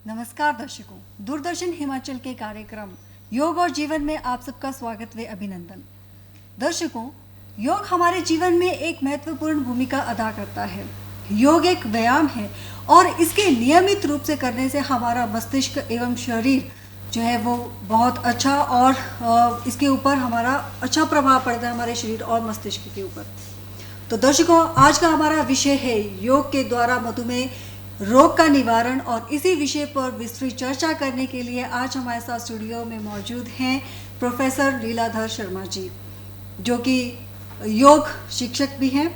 नमस्कार दर्शकों, दूरदर्शन हिमाचल के कार्यक्रम योग और जीवन में आप सबका स्वागत व अभिनंदन। दर्शकों, योग हमारे जीवन में एक महत्वपूर्ण भूमिका अदा करता है। योग एक व्यायाम है और इसके नियमित रूप से करने से हमारा मस्तिष्क एवं शरीर जो है वो बहुत अच्छा और इसके ऊपर हमारा अच्छा प्रभाव पड़ता है हमारे शरीर और मस्तिष्क के ऊपर। तो दर्शकों, आज का हमारा विषय है योग के द्वारा मधुमेह रोग का निवारण, और इसी विषय पर विस्तृत चर्चा करने के लिए आज हमारे साथ स्टूडियो में मौजूद हैं प्रोफेसर लीलाधर शर्मा जी, जो कि योग शिक्षक भी हैं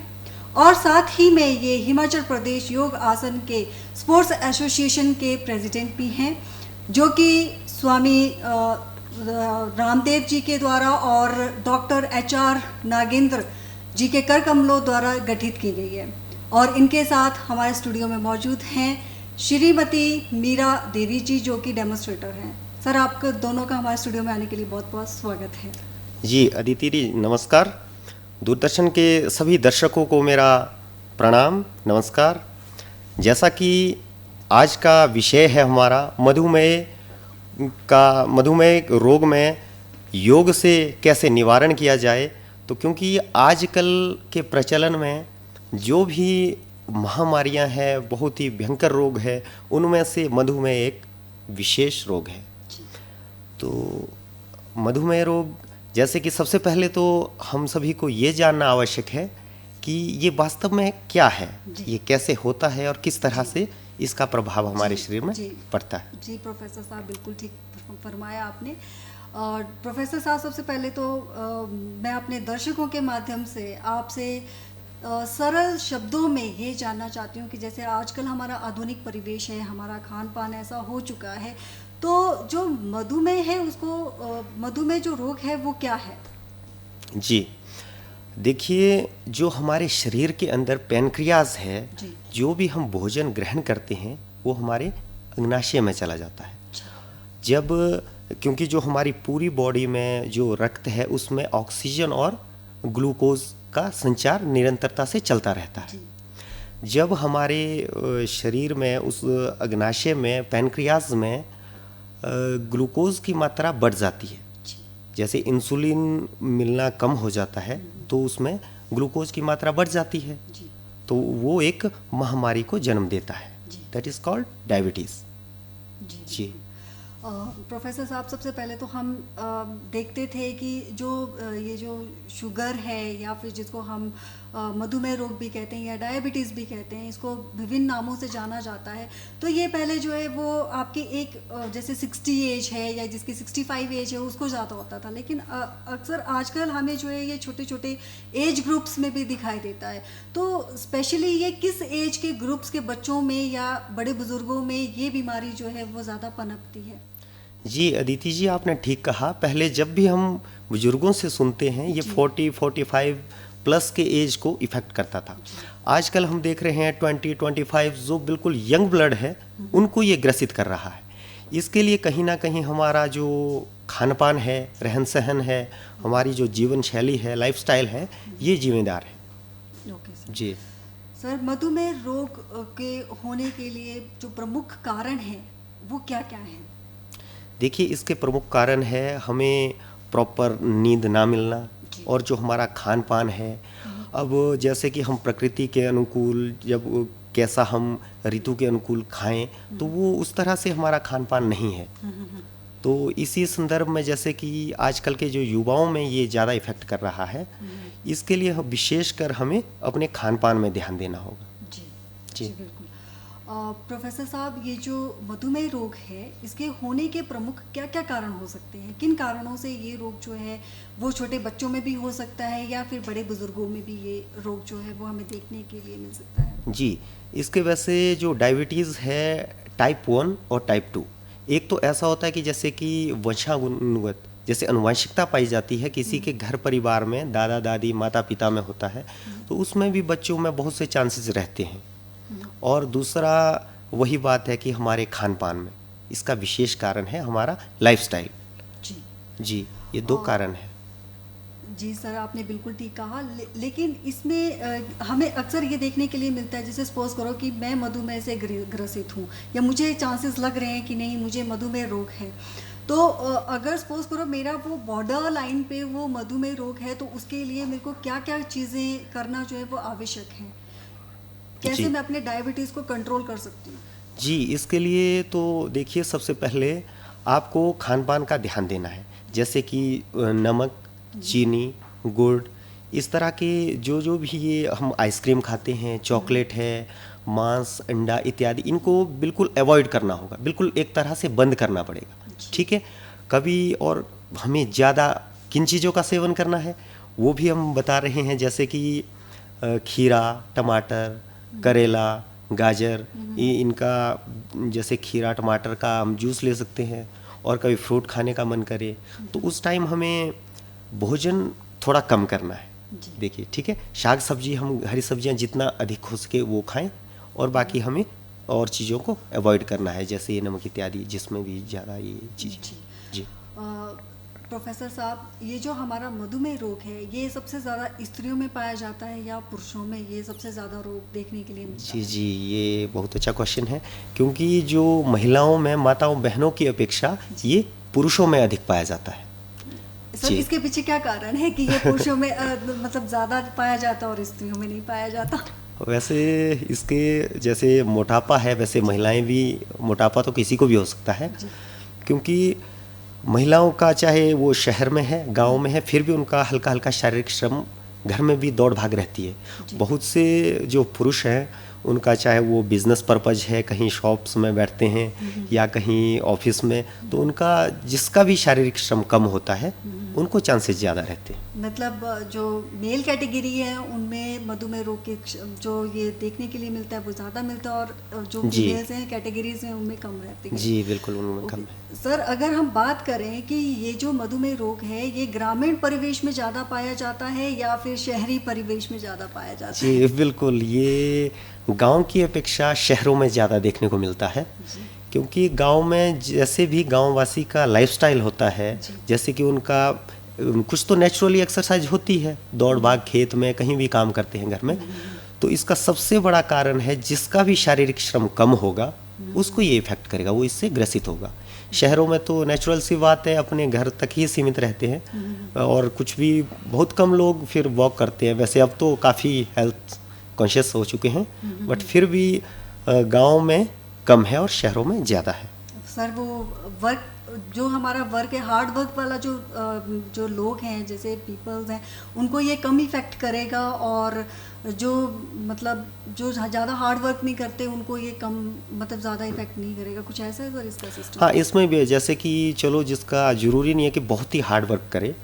और साथ ही में ये हिमाचल प्रदेश योग आसन के स्पोर्ट्स एसोसिएशन के प्रेसिडेंट भी हैं, जो कि स्वामी रामदेव जी के द्वारा और डॉक्टर HR नागेंद्र जी के कर कमलों द्वारा गठित की गई है। और इनके साथ हमारे स्टूडियो में मौजूद हैं श्रीमती मीरा देवी जी, जो कि डेमोन्स्ट्रेटर हैं। सर, आपका दोनों का हमारे स्टूडियो में आने के लिए बहुत बहुत स्वागत है। जी अदिति जी नमस्कार। दूरदर्शन के सभी दर्शकों को मेरा प्रणाम, नमस्कार। जैसा कि आज का विषय है हमारा मधुमेह रोग में योग से कैसे निवारण किया जाए, तो क्योंकि आजकल के प्रचलन में जो भी महामारियां हैं, बहुत ही भयंकर रोग है, उनमें से मधुमेह एक विशेष रोग है। तो मधुमेह रोग, जैसे कि सबसे पहले तो हम सभी को ये जानना आवश्यक है कि ये वास्तव में क्या है, ये कैसे होता है और किस तरह से इसका प्रभाव हमारे शरीर में पड़ता है। जी प्रोफेसर साहब, बिल्कुल ठीक फरमाया आपने। और प्रोफेसर साहब, सबसे पहले तो मैं अपने दर्शकों के माध्यम से आपसे सरल शब्दों में ये जानना चाहती हूँ कि जैसे आजकल हमारा आधुनिक परिवेश है, हमारा खान पान ऐसा हो चुका है, तो जो मधुमेह है उसको मधुमेह जो रोग है वो क्या है? जी देखिए, जो हमारे शरीर के अंदर पैनक्रियाज है, जो भी हम भोजन ग्रहण करते हैं वो हमारे अग्नाशय में चला जाता है। जब क्योंकि जो हमारी पूरी बॉडी में जो रक्त है उसमें ऑक्सीजन और ग्लूकोज का संचार निरंतरता से चलता रहता है। जब हमारे शरीर में उस अग्नाशय में पैनक्रियाज में ग्लूकोज की मात्रा बढ़ जाती है, जैसे इंसुलिन मिलना कम हो जाता है तो उसमें ग्लूकोज की मात्रा बढ़ जाती है, तो वो एक महामारी को जन्म देता है, दैट इज कॉल्ड डायबिटीज। जी प्रोफेसर साहब, सबसे पहले तो हम देखते थे कि ये जो शुगर है या फिर जिसको हम मधुमेह रोग भी कहते हैं या डायबिटीज़ भी कहते हैं, इसको विभिन्न नामों से जाना जाता है। तो ये पहले जो है वो आपकी एक जैसे 60 एज है या जिसकी 65 एज है उसको ज़्यादा होता था, लेकिन अक्सर आजकल हमें जो है ये छोटे छोटे एज ग्रुप्स में भी दिखाई देता है। तो स्पेशली ये किस एज के ग्रुप्स के बच्चों में या बड़े बुजुर्गों में ये बीमारी जो है वो ज़्यादा पनपती है? जी अदिति जी, आपने ठीक कहा। पहले जब भी हम बुजुर्गों से सुनते हैं ये 40-45 प्लस के एज को इफ़ेक्ट करता था। आजकल हम देख रहे हैं 20-25 जो बिल्कुल यंग ब्लड है उनको ये ग्रसित कर रहा है। इसके लिए कहीं ना कहीं हमारा जो खान पान है, रहन सहन है, हमारी जो जीवन शैली है, लाइफस्टाइल है, ये जिम्मेदार है। जी सर, मधुमेह रोग के होने के लिए जो प्रमुख कारण है वो क्या क्या है? देखिए, इसके प्रमुख कारण है हमें प्रॉपर नींद ना मिलना और जो हमारा खान पान है। अब जैसे कि हम प्रकृति के अनुकूल जब कैसा हम ऋतु के अनुकूल खाएं तो वो उस तरह से हमारा खान पान नहीं है। तो इसी संदर्भ में जैसे कि आजकल के जो युवाओं में ये ज़्यादा इफ़ेक्ट कर रहा है, इसके लिए विशेषकर हमें अपने खान पान में ध्यान देना होगा। जी बिल्कुल। प्रोफेसर साहब, ये जो मधुमेह रोग है, इसके होने के प्रमुख क्या क्या कारण हो सकते हैं? किन कारणों से ये रोग जो है वो छोटे बच्चों में भी हो सकता है या फिर बड़े बुजुर्गों में भी ये रोग जो है वो हमें देखने के लिए मिल सकता है? जी, इसके वैसे जो डायबिटीज़ है टाइप 1 और टाइप 2, एक तो ऐसा होता है कि जैसे कि वंशानुगत, जैसे आनुवंशिकता पाई जाती है किसी के घर परिवार में, दादा दादी माता पिता में होता है, तो उसमें भी बच्चों में बहुत से चांसेस रहते हैं। और दूसरा वही बात है कि हमारे खान पान में इसका विशेष कारण है हमारा लाइफस्टाइल। जी जी, ये दो कारण है। जी सर, आपने बिल्कुल ठीक कहा। लेकिन इसमें हमें अक्सर ये देखने के लिए मिलता है, जैसे सपोज करो कि मैं मधुमेह से ग्रसित हूँ या मुझे चांसेस लग रहे हैं कि नहीं मुझे मधुमेह रोग है, तो अगर सपोज करो मेरा वो बॉर्डर लाइन पे वो मधुमेह रोग है, तो उसके लिए मेरे को क्या क्या चीज़ें करना जो है वो आवश्यक है? कैसे जी मैं अपने डायबिटीज़ को कंट्रोल कर सकती हूँ? जी, इसके लिए तो देखिए सबसे पहले आपको खान पान का ध्यान देना है, जैसे कि नमक, चीनी, गुड़, इस तरह के जो जो भी ये हम आइसक्रीम खाते हैं, चॉकलेट है, मांस, अंडा इत्यादि, इनको बिल्कुल अवॉइड करना होगा, बिल्कुल एक तरह से बंद करना पड़ेगा। ठीक है। कभी और हमें ज़्यादा किन चीज़ों का सेवन करना है वो भी हम बता रहे हैं, जैसे कि खीरा, टमाटर, करेला, गाजर, ये इनका जैसे खीरा टमाटर का हम जूस ले सकते हैं। और कभी फ्रूट खाने का मन करे तो उस टाइम हमें भोजन थोड़ा कम करना है। देखिए, ठीक है, शाक सब्जी, हम हरी सब्जियां जितना अधिक हो सके वो खाएं, और बाकी हमें और चीज़ों को अवॉइड करना है, जैसे ये नमक इत्यादि जिसमें भी ज़्यादा ये चीज़। जी प्रोफेसर साहब, ये जो हमारा मधुमेह रोग है, ये सबसे ज़्यादा स्त्रियों में पाया जाता है या पुरुषों में ये सबसे ज़्यादा रोग देखने के लिए मिलता है? जी, ये बहुत अच्छा क्वेश्चन है, क्योंकि जो महिलाओं में, माताओं बहनों की अपेक्षा ये पुरुषों में अधिक पाया जाता है। सर, इसके पीछे क्या कारण है कि ये पुरुषों में मतलब ज़्यादा पाया जाता है और स्त्रियों में नहीं पाया जाता? वैसे इसके जैसे मोटापा है, वैसे महिलाएं भी, मोटापा तो किसी को भी हो सकता है, क्योंकि महिलाओं का चाहे वो शहर में है, गांव में है, फिर भी उनका हल्का हल्का शारीरिक श्रम, घर में भी दौड़ भाग रहती है। बहुत से जो पुरुष हैं उनका चाहे वो बिजनेस पर्पज है, कहीं शॉप्स में बैठते हैं या कहीं ऑफिस में, तो उनका जिसका भी शारीरिक श्रम कम होता है उनको चांसेस ज़्यादा रहते हैं। मतलब जो मेल कैटेगरी है उनमें मधुमेह रोग के जो ये देखने के लिए मिलता है वो ज़्यादा मिलता है, और जो फीमेल्स हैं, कैटेगरीज हैं, उनमें कम रहती है। जी बिल्कुल, उनमें कम है। सर, अगर हम बात करें कि ये जो मधुमेह रोग है ये ग्रामीण परिवेश में ज़्यादा पाया जाता है या फिर शहरी परिवेश में ज़्यादा पाया जाता है? जी बिल्कुल, ये गांव की अपेक्षा शहरों में ज़्यादा देखने को मिलता है, क्योंकि गांव में जैसे भी गांववासी का लाइफस्टाइल होता है, जैसे कि उनका कुछ तो नेचुरली एक्सरसाइज होती है, दौड़ भाग, खेत में कहीं भी काम करते हैं घर में, तो इसका सबसे बड़ा कारण है जिसका भी शारीरिक श्रम कम होगा उसको ये इफेक्ट करेगा, वो इससे ग्रसित होगा। शहरों में तो नेचुरल सी बात है, अपने घर तक ही सीमित रहते हैं और कुछ भी बहुत कम लोग फिर वॉक करते हैं। वैसे अब तो काफ़ी हेल्थ कॉन्शियस हो चुके हैं, बट फिर भी गांव में कम है और शहरों में ज़्यादा है। सर, वो वर्क, जो हमारा वर्क है, हार्ड वर्क वाला जो लोग हैं, जैसे पीपल्स हैं, उनको ये कम इफेक्ट करेगा, और जो मतलब जो ज़्यादा हार्ड वर्क नहीं करते उनको ये कम, मतलब ज़्यादा इफेक्ट नहीं करेगा। कुछ ऐसा है सर इसका सिस्टम? हाँ, इसमें भी है, जैसे कि चलो जिसका ज़रूरी नहीं है कि बहुत ही हार्ड वर्क करे,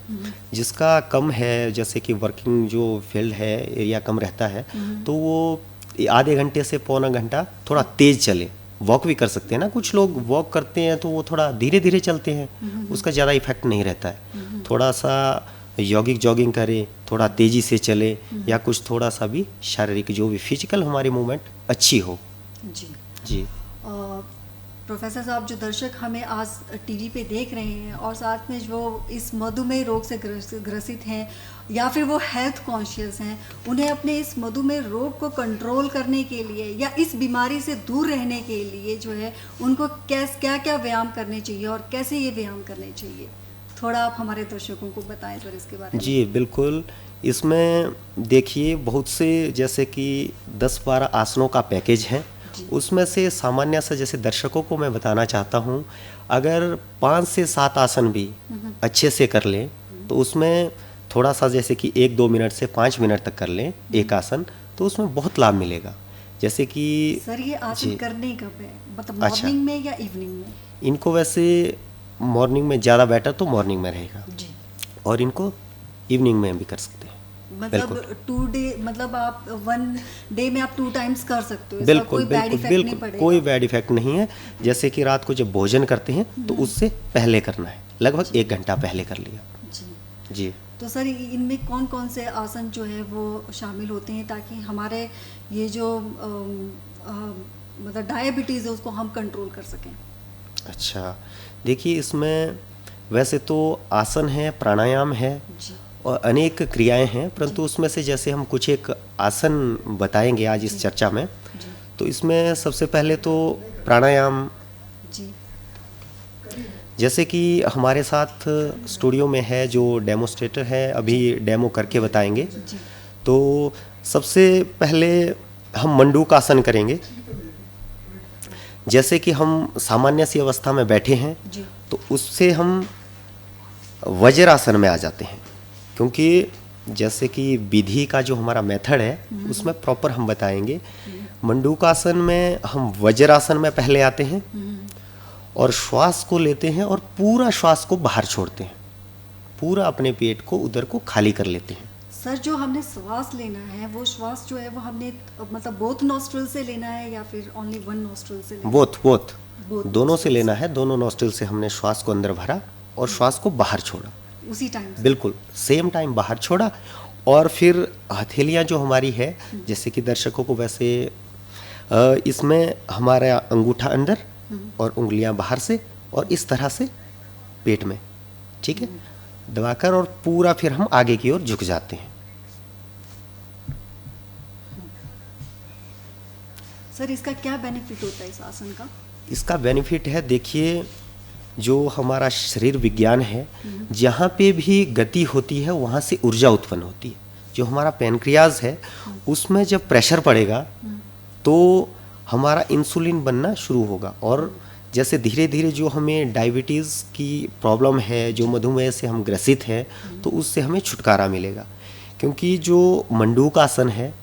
जिसका कम है, जैसे कि वर्किंग जो फील्ड है, एरिया कम रहता है, तो वो आधे घंटे से पौना घंटा थोड़ा तेज़ चले, वॉक भी कर सकते हैं ना। कुछ लोग वॉक करते हैं तो वो थोड़ा धीरे धीरे चलते हैं, उसका ज़्यादा इफेक्ट नहीं रहता है। थोड़ा सा यॉगिक जॉगिंग करें, थोड़ा तेज़ी से चले, या कुछ थोड़ा सा भी शारीरिक जो भी फिजिकल हमारी मूवमेंट अच्छी हो। जी प्रोफेसर साहब, जो दर्शक हमें आज टीवी पे देख रहे हैं और साथ में जो इस मधुमेह रोग से ग्रसित हैं या फिर वो हेल्थ कॉन्शियस हैं, उन्हें अपने इस मधुमेह रोग को कंट्रोल करने के लिए या इस बीमारी से दूर रहने के लिए जो है उनको क्या क्या व्यायाम करने चाहिए और कैसे ये व्यायाम करने चाहिए, थोड़ा आप हमारे दर्शकों को बताएं सर इसके बारे में। जी बिल्कुल, इसमें देखिए बहुत से जैसे कि 10-12 आसनों का पैकेज है, उसमें से सामान्य सा जैसे दर्शकों को मैं बताना चाहता हूँ, अगर 5 से 7 आसन भी अच्छे से कर लें तो उसमें थोड़ा सा जैसे कि 1-2 मिनट से 5 मिनट तक कर लें एक आसन, तो उसमें बहुत लाभ मिलेगा। जैसे कि सर ये आसन जी। करने कब है, मतलब अच्छा। मॉर्निंग में या इवनिंग में? इनको वैसे मॉर्निंग में ज़्यादा बेटर तो मॉर्निंग में रहेगा, जी, और इनको इवनिंग में भी कर सकते हैं। मतलब 2 डे, मतलब आप 1 डे में आप 2 टाइम्स कर सकते हो, इसका बिल्कुल कोई बैड बिल्कुल इफेक्ट नहीं बिल्कुल, पड़ेगा। कोई बैड इफेक्ट नहीं है। जैसे कि रात को जब भोजन करते हैं तो उससे पहले करना है, लगभग 1 घंटा पहले कर लिया। जी। जी। तो सर इनमें कौन कौन से आसन जो है वो शामिल होते हैं, ताकि हमारे ये जो मतलब डायबिटीज़ है उसको हम कंट्रोल कर सकें? अच्छा, देखिए इसमें वैसे तो आसन है, प्राणायाम है जी, और अनेक क्रियाएं हैं, परंतु उसमें से जैसे हम कुछ एक आसन बताएंगे आज इस चर्चा में। जी, तो इसमें सबसे पहले तो प्राणायाम, जी, जैसे कि हमारे साथ स्टूडियो में है जो डेमोस्ट्रेटर है, अभी डेमो करके बताएंगे। जी, तो सबसे पहले हम मंडूकासन करेंगे। जैसे कि हम सामान्य सी अवस्था में बैठे हैं जी, तो उससे हम वज्रासन में आ जाते हैं, क्योंकि जैसे कि विधि का जो हमारा मेथड है उसमें प्रॉपर हम बताएंगे। मंडूकासन में हम वज्रासन में पहले आते हैं और श्वास को लेते हैं और पूरा श्वास को बाहर छोड़ते हैं, पूरा अपने पेट को उधर को खाली कर लेते हैं। सर जो हमने श्वास लेना है वो श्वास जो है वो हमने मतलब बोथ नॉस्ट्रल से लेना है या फिर ओनली वन नॉस्ट्रल से लेना है? बोथ Both दोनों से nostrils लेना है। दोनों नॉस्ट्रिल से हमने श्वास को अंदर भरा और श्वास को बाहर छोड़ा, उसी टाइम से? बिल्कुल सेम टाइम बाहर छोड़ा। और फिर हथेलियाँ जो हमारी है, जैसे कि दर्शकों को वैसे इसमें हमारा अंगूठा अंदर और उंगलियां बाहर से, और इस तरह से पेट में, ठीक है, दबाकर, और पूरा फिर हम आगे की ओर झुक जाते हैं। सर इसका क्या बेनिफिट होता है इस आसन का? इसका बेनिफिट है, देखिए जो हमारा शरीर विज्ञान है, जहाँ पे भी गति होती है वहाँ से ऊर्जा उत्पन्न होती है। जो हमारा पैनक्रियाज है उसमें जब प्रेशर पड़ेगा तो हमारा इंसुलिन बनना शुरू होगा, और जैसे धीरे धीरे जो हमें डायबिटीज़ की प्रॉब्लम है, जो मधुमेह से हम ग्रसित हैं, तो उससे हमें छुटकारा मिलेगा। क्योंकि जो मंडूकासन है,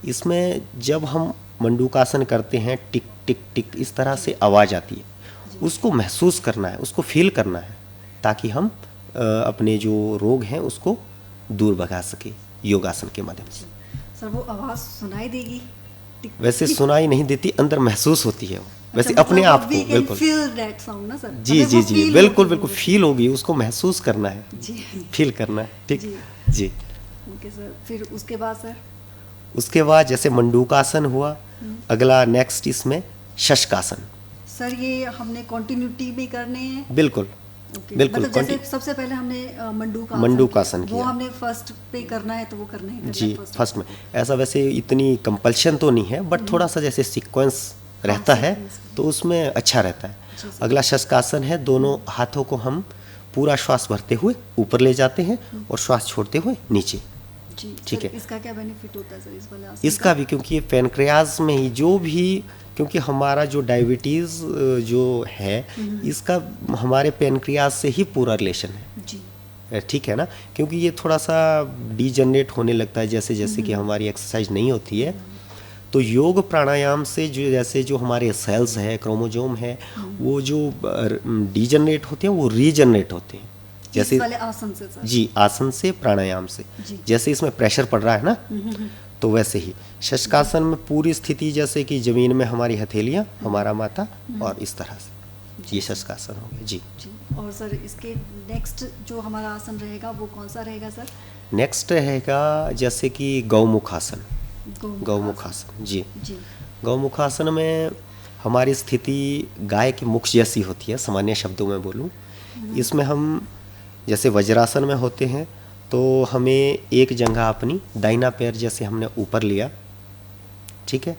इसमें जब हम मंडूकासन करते हैं, टिक टिक टिक इस तरह से आवाज़ आती है, उसको महसूस करना है, उसको फील करना है, ताकि हम अपने जो रोग हैं उसको दूर भगा सके योगासन के माध्यम से। सर वो आवाज़ सुनाई देगी? टिक- वैसे टिक- सुनाई नहीं देती, अंदर महसूस होती है वो, वैसे अच्छा, अपने मतलब आप को, we can बिल्कुल। feel that sound ना सर? जी मतलब जी वो जी, feel बिल्कुल होगी बिल्कुल वो। फील होगी, उसको महसूस करना है, जी, फील करना है, ठीक। जी। जी। ओके सर, फिर उसके बाद सर? उसके बाद जैसे मंडूकासन हुआ, अगला नेक्स्ट इसमें शशकासन। सर ये हमने कंटिन्यूटी में करने हैं? बिल्कुल ओके, बिल्कुल, मतलब जैसे सबसे पहले हमने मंडूकासन वो किया। हमने फर्स्ट पे करना है तो वो करना है जी, फर्स्ट में ऐसा वैसे इतनी कंपल्शन तो नहीं है, बट थोड़ा सा जैसे सीक्वेंस रहता है sequence। तो उसमें अच्छा रहता है। जी, सर। अगला शशकासन है, दोनों हाथों को हम पूरा श्वास भरते हुए ऊपर ले जाते हैं और श्वास छोड़ते हुए नीचे। जी, ठीक सर, है। इसका क्या बेनिफिट होता है सर इस वाले आसन इसका भी, क्योंकि ये पैनक्रियाज में ही जो भी, क्योंकि हमारा जो डायबिटीज़ जो है इसका हमारे पैनक्रियाज से ही पूरा रिलेशन है, जी, ठीक है ना। क्योंकि ये थोड़ा सा डीजनरेट होने लगता है जैसे जैसे कि हमारी एक्सरसाइज नहीं होती है, तो योग प्राणायाम से जो जैसे जो हमारे सेल्स है, क्रोमोजोम है, वो जो डीजनरेट होते हैं वो रीजनरेट होते हैं। इस वाले आसन से सर? जी, आसन से, प्राणायाम से। जी। जैसे इसमें प्रेशर पड़ रहा है ना, तो वैसे ही शशकासन में पूरी स्थिति जैसे कि जमीन में हमारी हथेलियाँ, हमारा माथा, और इस तरह से ये शशकासन हो गया। जी। जी, और सर इसके नेक्स्ट जो हमारा आसन रहेगा वो कौन सा रहेगा सर? नेक्स्ट रहेगा जैसे कि गौमुखासन। गौमुख गौमुखासन, जी। जी, गौमुखासन में हमारी स्थिति गाय की मुख जैसी होती है, सामान्य शब्दों में बोलूँ। इसमें हम जैसे वज्रासन में होते हैं तो हमें एक जगह अपनी दाहिना पैर जैसे हमने ऊपर लिया, ठीक है,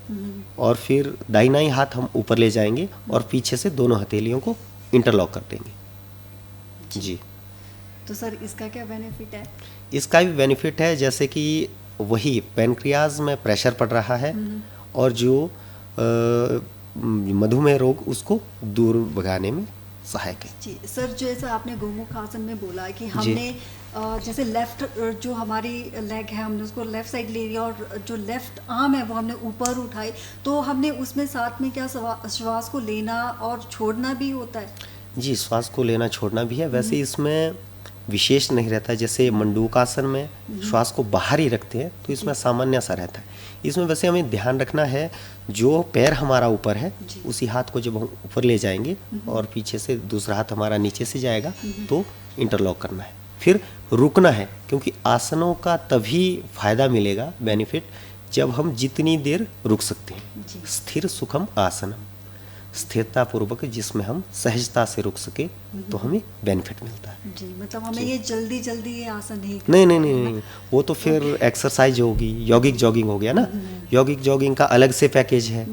और फिर दाहिना ही हाथ हम ऊपर ले जाएंगे और पीछे से दोनों हथेलियों को इंटरलॉक कर देंगे। जी। तो सर इसका क्या बेनिफिट है? इसका भी बेनिफिट है, जैसे कि वही पैनक्रियाज में प्रेशर पड़ रहा है और जो मधुमेह रोग उसको दूर भगाने में सहायक है। जी सर, जैसा आपने गोमुख आसन में बोला कि हमने जैसे लेफ्ट जो हमारी लेग है हमने उसको लेफ्ट साइड ले लिया और जो लेफ्ट आर्म है वो हमने ऊपर उठाई, तो हमने उसमें साथ में क्या श्वास को लेना और छोड़ना भी होता है? जी, श्वास को लेना छोड़ना भी है। वैसे इसमें विशेष नहीं रहता, जैसे मंडूकासन में श्वास को बाहर ही रखते हैं, तो इसमें सामान्य सा रहता है। इसमें वैसे हमें ध्यान रखना है, जो पैर हमारा ऊपर है उसी हाथ को जब हम ऊपर ले जाएंगे और पीछे से दूसरा हाथ हमारा नीचे से जाएगा तो इंटरलॉक करना है, फिर रुकना है। क्योंकि आसनों का तभी फायदा मिलेगा, बेनिफिट, जब हम जितनी देर रुक सकते हैं। स्थिर सुखम आसनम, स्थिरता पूर्वक जिसमें हम सहजता से रुक सके तो हमें बेनिफिट मिलता है। जी, मतलब हमें ये जल्दी जल्दी ये आसन नहीं नहीं नहीं नहीं, वो तो फिर एक्सरसाइज होगी, यौगिक जॉगिंग हो गया ना। यौगिक जॉगिंग का अलग से पैकेज है,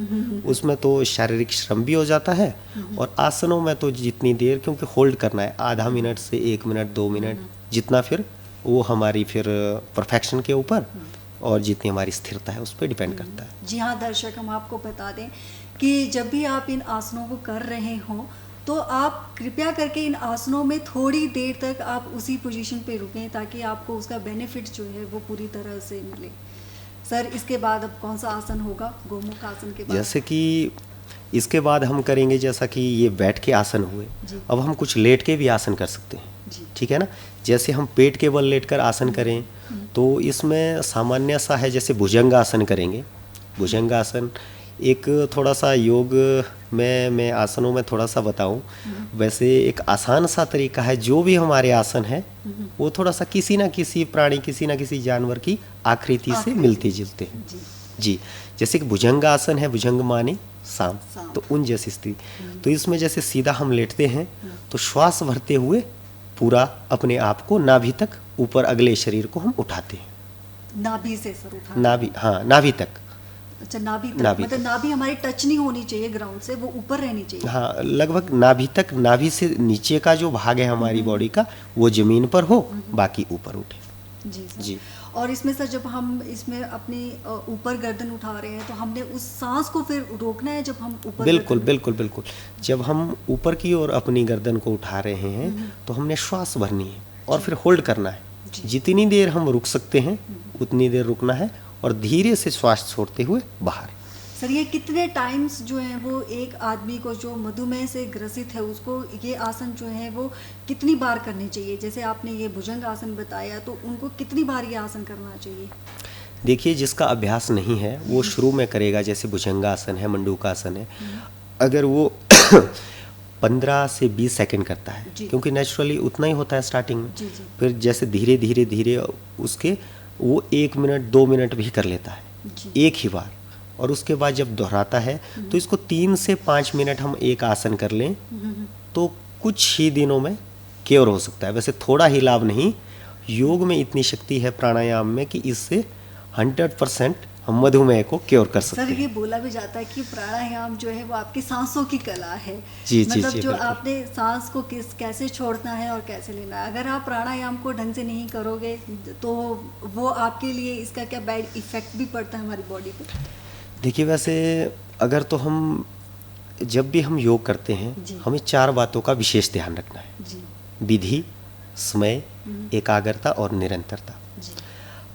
उसमें तो शारीरिक श्रम भी हो जाता है और आसनों में तो जितनी देर, क्योंकि होल्ड करना है आधा मिनट से 1 मिनट 2 मिनट, जितना फिर वो हमारी फिर परफेक्शन के ऊपर और जितनी हमारी स्थिरता है उस पर डिपेंड करता है। जी हाँ दर्शक, हम आपको बता दें कि जब भी आप इन आसनों को कर रहे हों तो आप कृपया करके इन आसनों में थोड़ी देर तक आप उसी पोजीशन पे रुकें ताकि आपको उसका बेनिफिट जो है वो पूरी तरह से मिले। सर, इसके बाद अब कौन सा आसन होगा गोमुख आसन के बाद? जैसे कि इसके बाद हम करेंगे, जैसा कि ये बैठ के आसन हुए, अब हम कुछ लेट के भी आसन कर सकते हैं। ठीक है ना। जैसे हम पेट के बल लेटकर आसन करें तो इसमें सामान्य सा है, जैसे भुजंगासन करेंगे। भुजंगासन एक थोड़ा सा योग में मैं आसनों में थोड़ा सा बताऊं, वैसे एक आसान सा तरीका है। जो भी हमारे आसन है वो थोड़ा सा किसी ना किसी प्राणी, किसी ना किसी जानवर की आकृति से मिलते जुलते हैं। जी, जैसे कि भुजंगासन है, भुजंग माने सांप, तो उन जैसी स्थिति। तो इसमें जैसे सीधा हम लेटते हैं तो श्वास भरते हुए पूरा अपने आप को नाभि तक ऊपर अगले शरीर को हम उठाते हैं। नाभि से सर उठाना? नाभि, हाँ नाभि तक। अच्छा, नाभि तक, मतलब नाभि हमारी टच नहीं होनी चाहिए ग्राउंड से, वो ऊपर रहनी चाहिए। हाँ, लगभग नाभि तक। नाभि से नीचे का जो भाग है हमारी बॉडी का वो जमीन पर हो, बाकी ऊपर उठे। जी सर। जी। और इसमें सर जब हम इसमें अपनी ऊपर गर्दन उठा रहे हैं तो हमने उस सांस को फिर रोकना है जब हम ऊपर? बिल्कुल बिल्कुल बिल्कुल। जब हम ऊपर की ओर अपनी गर्दन को उठा रहे हैं तो हमने श्वास भरनी है और फिर होल्ड करना है। जितनी देर हम रुक सकते हैं उतनी देर रुकना है और धीरे से श्वास छोड़ते हुए बाहर। सर, ये कितने टाइम्स जो है वो एक आदमी को जो मधुमेह से ग्रसित है उसको ये आसन जो है वो कितनी बार करनी चाहिए? जैसे आपने ये भुजंग आसन बताया, तो उनको कितनी बार ये आसन करना चाहिए? देखिए, जिसका अभ्यास नहीं है वो शुरू में करेगा, जैसे भुजंगासन है, मंडूकासन है, अगर वो 15 से 20 सेकंड करता है, क्योंकि नेचुरली उतना ही होता है स्टार्टिंग में। फिर जैसे धीरे धीरे धीरे उसके वो 1 मिनट 2 मिनट भी कर लेता है एक ही बार, और उसके बाद जब दोहराता है तो इसको 3 से 5 मिनट हम एक आसन कर लें तो कुछ ही दिनों में क्योर हो सकता है। वैसे थोड़ा ही लाभ नहीं, योग में इतनी शक्ति है प्राणायाम में कि इससे 100% हम मधुमेह को क्योर कर सकते हैं। सर, ये बोला भी जाता है कि प्राणायाम जो है वो आपकी सांसों की कला है। जी, मतलब जी, जो आपने सांस को कैसे छोड़ना है और कैसे लेना है, अगर आप प्राणायाम को ढंग से नहीं करोगे तो वो आपके लिए इसका क्या बैड इफेक्ट भी पड़ता है हमारी बॉडी पे? देखिए, वैसे अगर तो हम जब भी हम योग करते हैं हमें 4 बातों का विशेष ध्यान रखना है। विधि, समय, एकाग्रता और निरंतरता।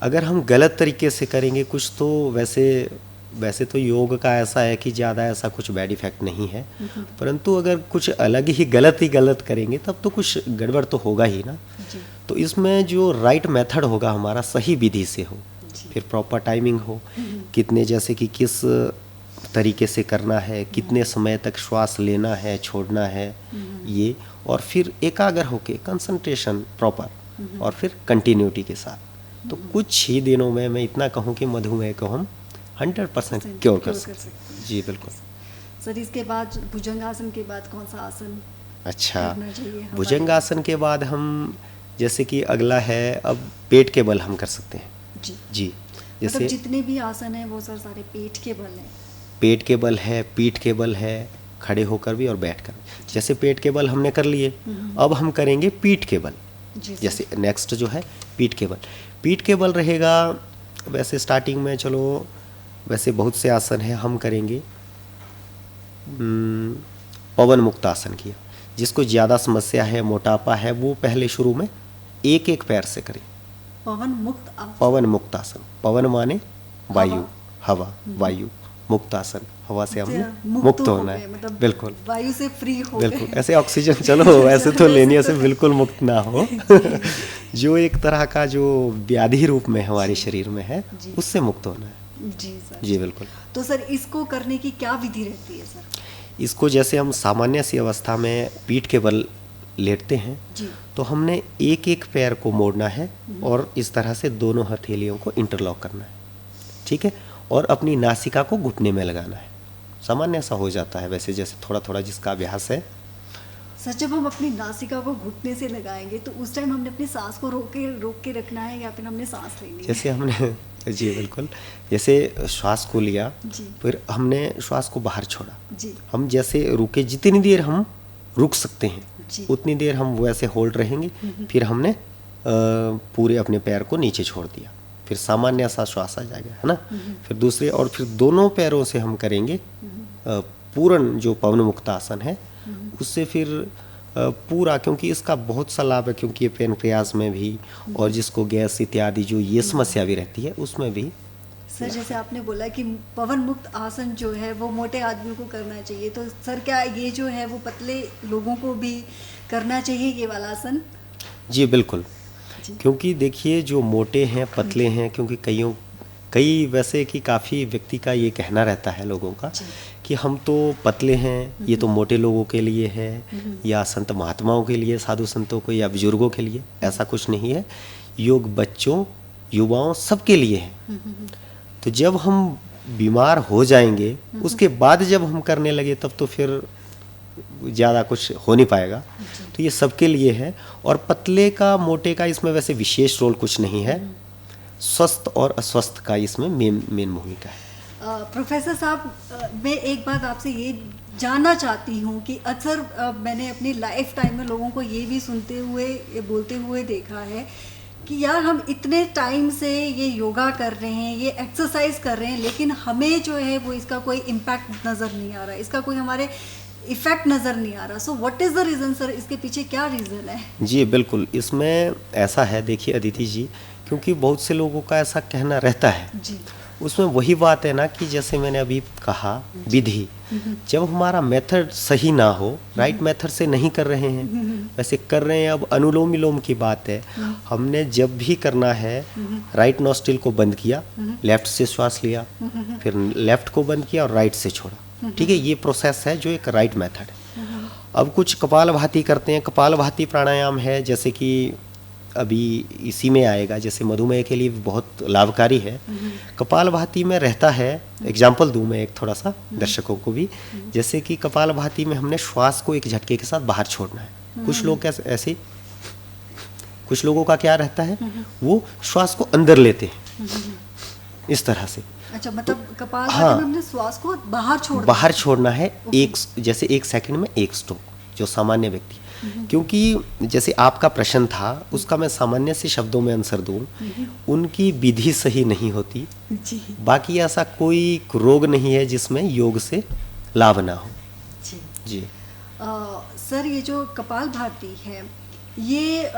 अगर हम गलत तरीके से करेंगे कुछ तो वैसे तो योग का ऐसा है कि ज़्यादा ऐसा कुछ बैड इफेक्ट नहीं है, परंतु अगर कुछ अलग ही गलत करेंगे तब तो कुछ गड़बड़ तो होगा ही ना। तो इसमें जो राइट मेथड होगा हमारा, सही विधि से हो, फिर प्रॉपर टाइमिंग हो, कितने, जैसे कि किस तरीके से करना है, कितने समय तक श्वास लेना है छोड़ना है, ये, और फिर एकाग्र होके कंसंट्रेशन प्रॉपर, और फिर कंटिन्यूटी के साथ, तो कुछ ही दिनों में मैं इतना कहूँ कि मधुमेह को हम 100% क्योर कर सकते हैं। जी बिल्कुल। सर, इसके बाद भुजंगासन के बाद कौन सा आसन? अच्छा, भुजंगासन के बाद हम, जैसे कि अगला है, अब पेट के बल हम कर सकते हैं। जी, जैसे मतलब जितने भी आसन हैं वो सर सारे पेट के बल हैं? पेट के बल है, पीठ के बल है, खड़े होकर भी और बैठकर। जैसे पेट के बल हमने कर लिए, अब हम करेंगे पीठ के बल। जैसे नेक्स्ट जो है पीठ के बल। पीठ के बल रहेगा, वैसे स्टार्टिंग में चलो वैसे बहुत से आसन हैं, हम करेंगे पवन मुक्त आसन किया। जिसको ज़्यादा समस्या है, मोटापा है, वो पहले शुरू में एक एक पैर से करें। पवन मुक्त आसन। पवन मुक्त आसन, पवन माने वायु, हवा, वायु, मुक्त आसन, हवा से हमने मुक्त होना है, मतलब बिल्कुल वायु से फ्री हो बिल्कुल। गए। ऐसे ऑक्सीजन चलो ऐसे तो लेनी, ऐसे बिल्कुल मुक्त ना हो जो एक तरह का जो व्याधि रूप में हमारे शरीर में है, उससे मुक्त होना है। जी सर। जी बिल्कुल। तो सर इसको करने की क्या विधि रहती है सर? इसको जैसे हम सामान्य सी अवस्था में पीठ के बल लेटते हैं, जी। तो हमने एक एक पैर को मोड़ना है और इस तरह से दोनों हथेलियों को इंटरलॉक करना है, ठीक है, और अपनी नासिका को घुटने में लगाना है। सामान्य सा हो जाता है वैसे, जैसे थोड़ा थोड़ा जिसका अभ्यास है। सर जब हम अपनी नासिका को घुटने से लगाएंगे तो उस टाइम हमने अपनी सांस को रोक के रखना है या फिर हमने सांस लेनी है? जैसे हमने जी बिल्कुल, जैसे श्वास को लिया, फिर हमने श्वास को बाहर छोड़ा, जी। हम जैसे रुके, जितनी देर हम रुक सकते हैं जी। उतनी देर हम वैसे होल्ड रहेंगे। फिर हमने पूरे अपने पैर को नीचे छोड़ दिया, फिर सामान्य सा श्वास आ जाएगा, है ना। फिर दूसरे, और फिर दोनों पैरों से हम करेंगे पूर्ण जो पवन मुक्त आसन है, उससे फिर पूरा, क्योंकि इसका बहुत सा लाभ है, क्योंकि ये पेनक्रियाज में भी और जिसको गैस इत्यादि जो ये समस्या भी रहती है उसमें भी। सर जैसे आपने बोला कि पवन मुक्त आसन जो है वो मोटे आदमियों को करना चाहिए, तो सर क्या ये जो है वो पतले लोगों को भी करना चाहिए ये वाला आसन? जी बिल्कुल, क्योंकि देखिए जो मोटे हैं, पतले हैं, क्योंकि कई वैसे कि काफ़ी व्यक्ति का ये कहना रहता है लोगों का कि हम तो पतले हैं, ये तो मोटे लोगों के लिए है, या संत महात्माओं के लिए, साधु संतों को, या बुजुर्गों के लिए। ऐसा कुछ नहीं है, योग बच्चों, युवाओं, सबके लिए है। तो जब हम बीमार हो जाएंगे, उसके बाद जब हम करने लगे, तब तो फिर ज़्यादा कुछ हो नहीं पाएगा। तो ये सबके लिए है, और पतले का मोटे का इसमें वैसे विशेष रोल कुछ नहीं है, स्वस्थ और अस्वस्थ का इसमें मेन भूमिका है। प्रोफेसर साहब, मैं एक बात आपसे ये जानना चाहती हूँ कि अक्सर मैंने अपनी लाइफ टाइम में लोगों को ये भी सुनते हुए, बोलते हुए देखा है कि यार हम इतने टाइम से ये योगा कर रहे हैं, ये एक्सरसाइज कर रहे हैं, लेकिन हमें जो है वो इसका कोई इम्पैक्ट नज़र नहीं आ रहा, इसका कोई हमारे इफेक्ट नज़र नहीं आ रहा। So what is the reason sir, इसके पीछे क्या रीज़न है? जी बिल्कुल, इसमें ऐसा है, देखिए अदिति जी, क्योंकि बहुत से लोगों का ऐसा कहना रहता है जी। उसमें वही बात है ना कि जैसे मैंने अभी कहा, विधि, जब हमारा मेथड सही ना हो, राइट मेथड से नहीं कर रहे हैं, वैसे कर रहे हैं। अब अनुलोम विलोम की बात है, हमने जब भी करना है, राइट नॉस्ट्रिल को बंद किया, लेफ्ट से श्वास लिया, फिर लेफ्ट को बंद किया और राइट से छोड़ा, ठीक है, ये प्रोसेस है जो एक राइट मेथड है। अब कुछ कपालभाति करते हैं, कपालभाति प्राणायाम है, जैसे कि अभी इसी में आएगा, जैसे मधुमेह के लिए बहुत लाभकारी है। कपालभाति में रहता है, एग्जाम्पल दूं मैं एक थोड़ा सा दर्शकों को भी, जैसे कि कपालभाति में हमने श्वास को एक झटके के साथ बाहर छोड़ना है। कुछ लोग ऐसे, कुछ लोगों का क्या रहता है, वो श्वास को अंदर लेते हैं इस तरह से। अच्छा, मतलब कपालभाति में हमने श्वास को बाहर छोड़ना है, एक जैसे 1 सेकंड में 1 स्ट्रोक, जो सामान्य व्यक्ति। क्योंकि जैसे आपका प्रश्न था, उसका मैं सामान्य से शब्दों में आंसर दूं, उनकी विधि सही नहीं होती जी। बाकी ऐसा कोई रोग नहीं है जिसमें योग से लाभ ना हो। जी। सर ये जो कपालभाति है, ये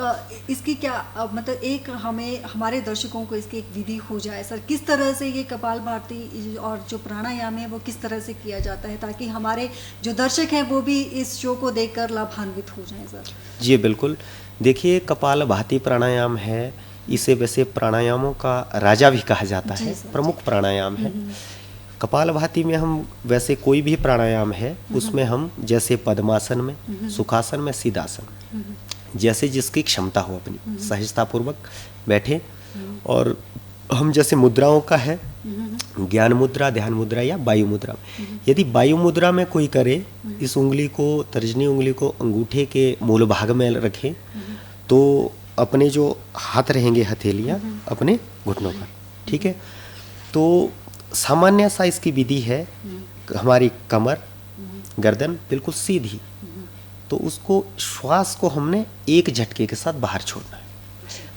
इसकी क्या मतलब एक हमें, हमारे दर्शकों को इसकी एक विधि हो जाए सर, किस तरह से ये कपालभाति और जो प्राणायाम है वो किस तरह से किया जाता है, ताकि हमारे जो दर्शक हैं वो भी इस शो को देखकर लाभान्वित हो जाएं सर? जी बिल्कुल, देखिए कपालभाति प्राणायाम है, इसे वैसे प्राणायामों का राजा भी कहा जाता है, प्रमुख प्राणायाम है। कपालभाति में हम वैसे कोई भी प्राणायाम है उसमें हम जैसे पद्मासन में, सुखासन में, सिद्धासन में, जैसे जिसकी क्षमता हो अपनी सहजतापूर्वक बैठे। और हम जैसे मुद्राओं का है, ज्ञान मुद्रा, ध्यान मुद्रा या वायु मुद्रा। यदि वायु मुद्रा में कोई करे, इस उंगली को, तर्जनी उंगली को अंगूठे के मूल भाग में रखे, तो अपने जो हाथ रहेंगे, हथेलियाँ अपने घुटनों पर, ठीक है। तो सामान्य सा इसकी विधि है, हमारी कमर, गर्दन बिल्कुल सीधी, तो उसको श्वास को हमने एक झटके के साथ बाहर छोड़ना है।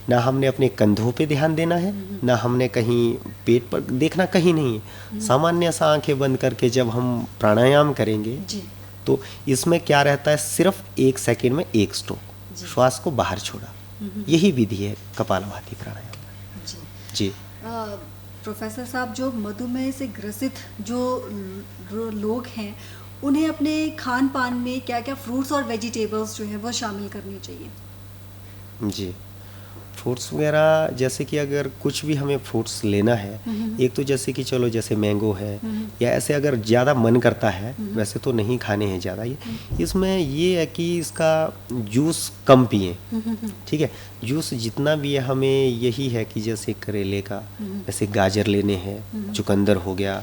ना हमने अपने कंधों पे ध्यान देना है, ना हमने कहीं पेट पर देखना, कहीं नहीं है। सामान्य सा आंखें बंद करके जब हम प्राणायाम करेंगे, तो इसमें क्या रहता है, सिर्फ 1 सेकंड में 1 स्ट्रोक, श्वास को बाहर छोड़ा, यही विधि है कपालभाति प्राणायाम। जी प्रोफेसर साहब, जो मधुमेह से ग्रसित जो लोग हैं उन्हें अपने खान पान में क्या क्या फ्रूट्स और वेजिटेबल्स जो है वो शामिल करनी चाहिए? जी, फ्रूट्स वगैरह जैसे कि अगर कुछ भी हमें फ्रूट्स लेना है, एक तो जैसे कि चलो जैसे मैंगो है या ऐसे अगर ज़्यादा मन करता है, वैसे तो नहीं खाने हैं ज़्यादा ये, इसमें ये है कि इसका जूस कम पिएं, ठीक है। जूस जितना भी है हमें यही है कि जैसे करेले का, जैसे गाजर लेने हैं, चुकंदर हो गया,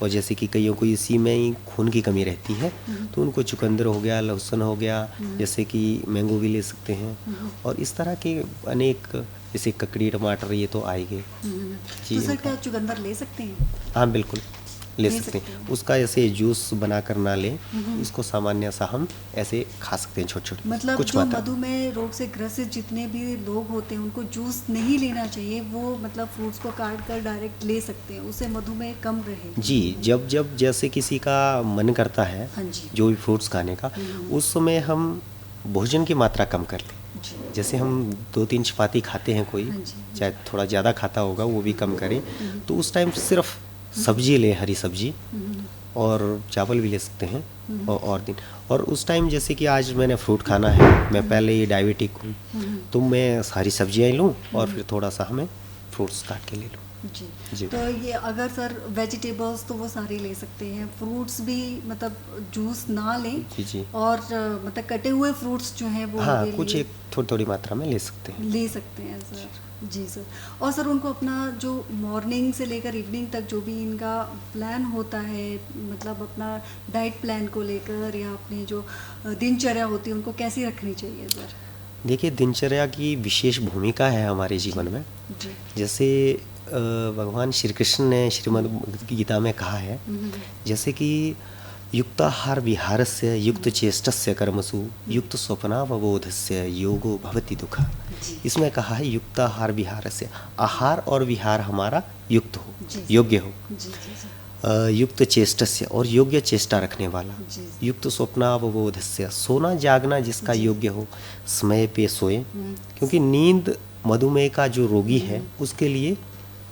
और जैसे कि कईयों को इसी में ही खून की कमी रहती है तो उनको चुकंदर हो गया, लहसुन हो गया, जैसे कि मैंगो भी ले सकते हैं, और इस तरह के अनेक, जैसे ककड़ी टमाटर, ये तो आएंगे जी। तो सर क्या चुकंदर ले सकते हैं? हाँ बिल्कुल ले सकते हैं। उसका ऐसे जूस बना कर ना लें, इसको सामान्य सा हम ऐसे खा सकते हैं छोटे छोटे, मतलब कुछ जो मात्रा। मधुमेह रोग से ग्रसित जितने भी लोग होते हैं उनको जूस नहीं लेना चाहिए, वो मतलब फ्रूट्स को काट कर डायरेक्ट ले सकते हैं, उससे मधुमेह कम रहे। जी, जब जब जैसे किसी का मन करता है हाँ जी। जो भी फ्रूट्स खाने का, उस समय हम भोजन की मात्रा कम कर लें। जैसे हम 2-3 चपाती खाते हैं कोई, हाँ जी। चाहे थोड़ा ज़्यादा खाता होगा वो भी कम करें, तो उस टाइम सिर्फ सब्जी लें, हरी सब्जी, और चावल भी ले सकते हैं, और दिन, और उस टाइम जैसे कि आज मैंने फ्रूट खाना है, मैं पहले ही डायबिटिक हूँ, तो मैं सारी सब्जियाँ लूँ और फिर थोड़ा सा हमें फ्रूट्स काट के ले लूँ। जी। जी। तो ये अगर सर वेजिटेबल्स तो वो सारे ले सकते हैं, फ्रूट्स भी मतलब जूस ना लें, जी जी, और मतलब कटे हुए फ्रूट्स जो हैं वो हाँ उनके कुछ लिए एक थोड़ी थोड़ी मात्रा में ले सकते हैं। ले सकते हैं सर। जी सर। और सर उनको अपना जो मॉर्निंग से लेकर इवनिंग तक जो भी इनका प्लान होता है, मतलब अपना डाइट प्लान को लेकर या अपनी जो दिनचर्या होती है उनको कैसी रखनी चाहिए सर? देखिए, दिनचर्या की विशेष भूमिका है हमारे जीवन में। जी। जैसे भगवान श्री कृष्ण ने श्रीमद् गीता में कहा है, जैसे कि युक्ताहार विहारस्य युक्त चेष्टस्य कर्मसु युक्त स्वप्नावबोधस्य योगो भवति दुःख। इसमें कहा है युक्ताहार विहारस्य, आहार और विहार हमारा युक्त हो, योग्य हो, जी जी युक्त चेष्टस्य, और योग्य चेष्टा रखने वाला, जी। युक्त स्वप्नावबोधस्य, सोना जागना जिसका योग्य हो, समय पे सोए, क्योंकि नींद मधुमेह का जो रोगी है उसके लिए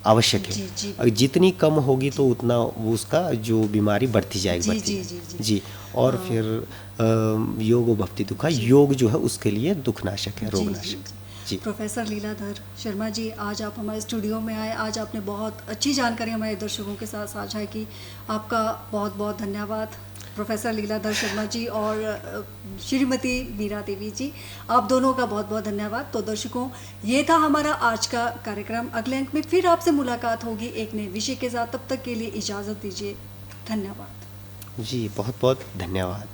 आवश्यक है। जी, जी। अगर जितनी कम होगी तो उतना वो उसका जो बीमारी बढ़ती जाएगी, जी, बढ़ती जी, जाएगी। जी, जी। जी, और फिर योगो भक्ति दुखा, योग जो है उसके लिए दुखनाशक है, रोगनाशक। जी। प्रोफेसर लीलाधर शर्मा जी, आज आप हमारे स्टूडियो में आए, आज आपने बहुत अच्छी जानकारी हमारे दर्शकों के साथ साझा की, आपका बहुत बहुत धन्यवाद प्रोफेसर लीलाधर शर्मा जी और श्रीमती मीरा देवी जी, आप दोनों का बहुत बहुत धन्यवाद। तो दर्शकों, ये था हमारा आज का कार्यक्रम। अगले अंक में फिर आपसे मुलाकात होगी एक नए विषय के साथ, तब तक के लिए इजाज़त दीजिए। धन्यवाद जी, बहुत बहुत धन्यवाद।